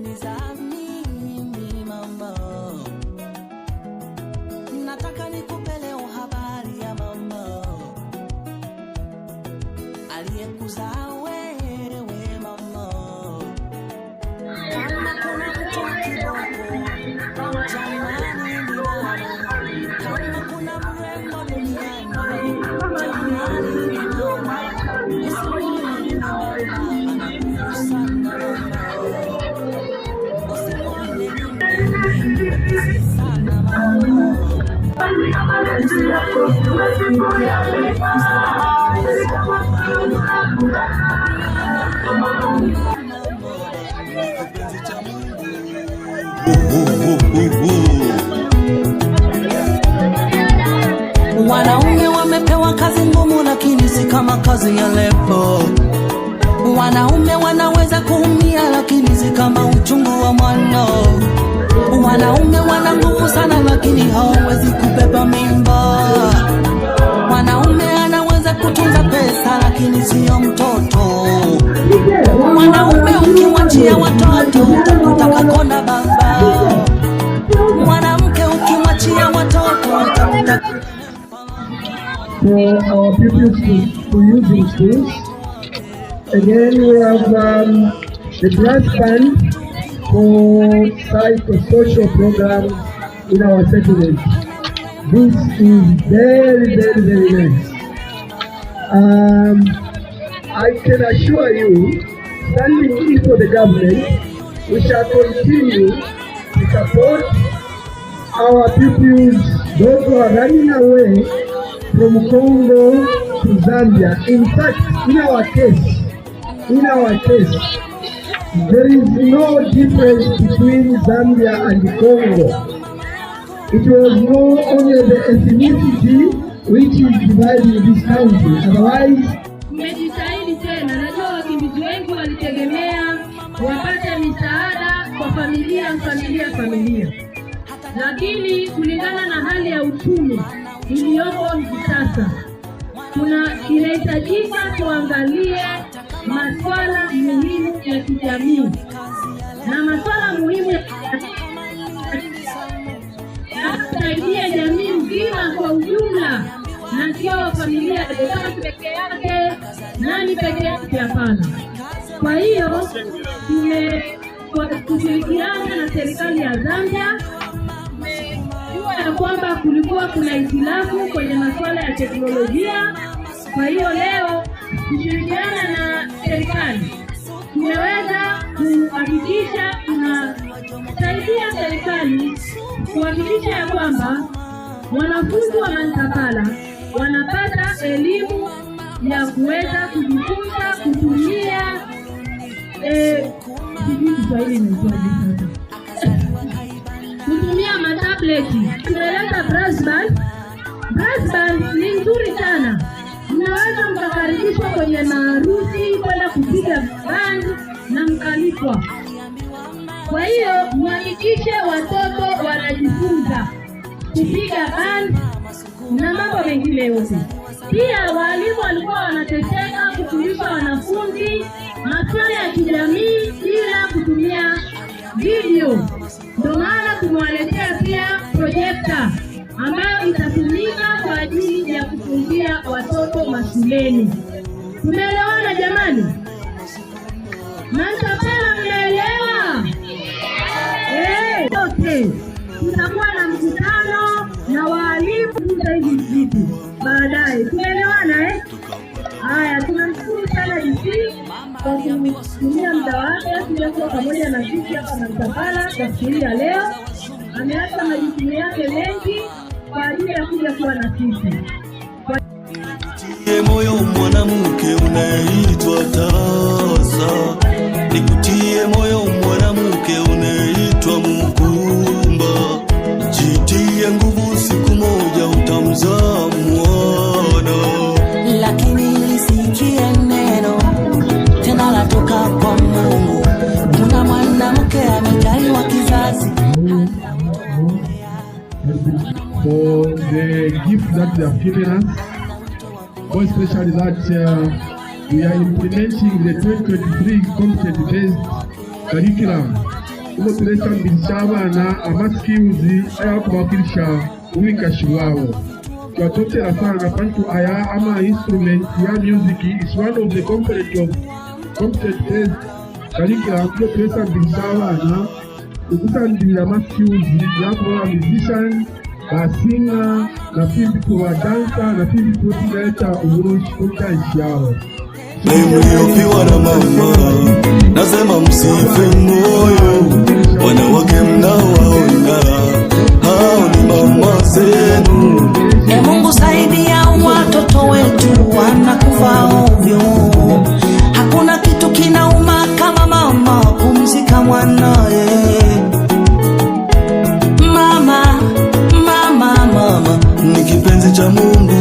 umenizamini mama. Nataka nikupe leo habari ya mama aliyekuzaa wewe mama. Kama kuna mtu wa kiboko jamani ni mama. Kama kuna mrembo duniani jamani ni mama. Usimwone mama sana wanaume wamepewa kazi ngumu, lakini si kama kazi ya lepo. Wanaume wanaweza kuumia, lakini si kama uchungu wa mwana. Wanaume wana nguvu sana, lakini hawawezi kubeba mimba. Wanaume anaweza kutunza pesa, lakini sio mtoto. Wanaume ukimwachia watoto utakutaka kona baba. Mwanamke ukimwachia watoto utakutaka. For our pupils to use in schools. Again, we have the brass band for psychosocial programs in our settlement. This is very, very, very nice. I can assure you, standing in for the government, we shall continue to support our pupils, those who are running away from Congo to Zambia. In fact, in our case, there is no difference between Zambia and Congo. It was more only the ethnicity which is dividing this country. Otherwise, mmejitahidi tena. Najua wakimbizi wengi walitegemea wapate misaada kwa familia, lakini kulingana na hali ya uchumi iliyopo hivi sasa, inahitajika tuangalie masuala muhimu ya kijamii, na masuala muhimu ya kusaidia jamii nzima kwa ujumla, na sio familia peke yake, nani peke yake, hapana. Kwa hiyo tumeshirikiana na serikali ya Zambia. Tumejua ya kwamba kulikuwa kuna hitilafu kwenye masuala ya teknolojia. Kwa hiyo leo kushirikiana na serikali tumeweza kuhakikisha tunasaidia serikali kuhakikisha ya kwamba wanafunzi wa Mantakala wanapata elimu ya kuweza kujifunza kutumia kutumia matableti. Tumeleta brass band ni nzuri sana. Mnaweza mkakaribishwa kwenye maharusi kwenda kupiga band na mkalipwa. Kwa hiyo mhakikishe watoto wanajifunza kupiga band na mambo mengine yote. Pia walimu walikuwa wanateseka kufundisha wanafunzi masuala ya kijamii bila kutumia video. Ndio maana tumewaletea pia projector ambayo itatumika kwa ajili ya kufunzia watoto mashuleni. Tumeelewana jamani? Mantakala mnaelewa? Okay. Tutakuwa na mkutano na walimu hivi vitu baadaye. Tumeelewana Haya, tunamshukuru sana DC kwa kutumia muda wake kuja pamoja na sisi hapa Mantakala kwa siku ya leo. Ameacha majukumu yake mengi kwa ajili ya kuja kuwa na sisi. Nikutie moyo mwanamke unaitwa Tasa, nikutie moyo mwanamke unaitwa Mukumba. Jitie nguvu, siku moja utamzaa mwana. Lakini lisikie neno tena latoka kwa Mungu, kuna mwanamke amejaliwa kizazi. For the gift that they have given us, more especially that we are implementing the 2023 competency-based curriculum uko tuleta mbisa abana amaskills aya kubakirisha ubikashi wabo twatotera sana pantu aya ama instrument ya music is one of the component curriculum uko tuleta mbisa abana ukutandira amaskills ya kuba musician basinga na people wa dancer na people kuleta uburushi kutaishi Niliopiwa na mama, nasema msife moyo, wanawake mnaowaona, hao ni mama zenu. Mungu saidia watoto wetu wanakufa ovyo. Hakuna kitu kinauma kama mama kumzika mwanae. Mama ni kipenzi cha Mungu.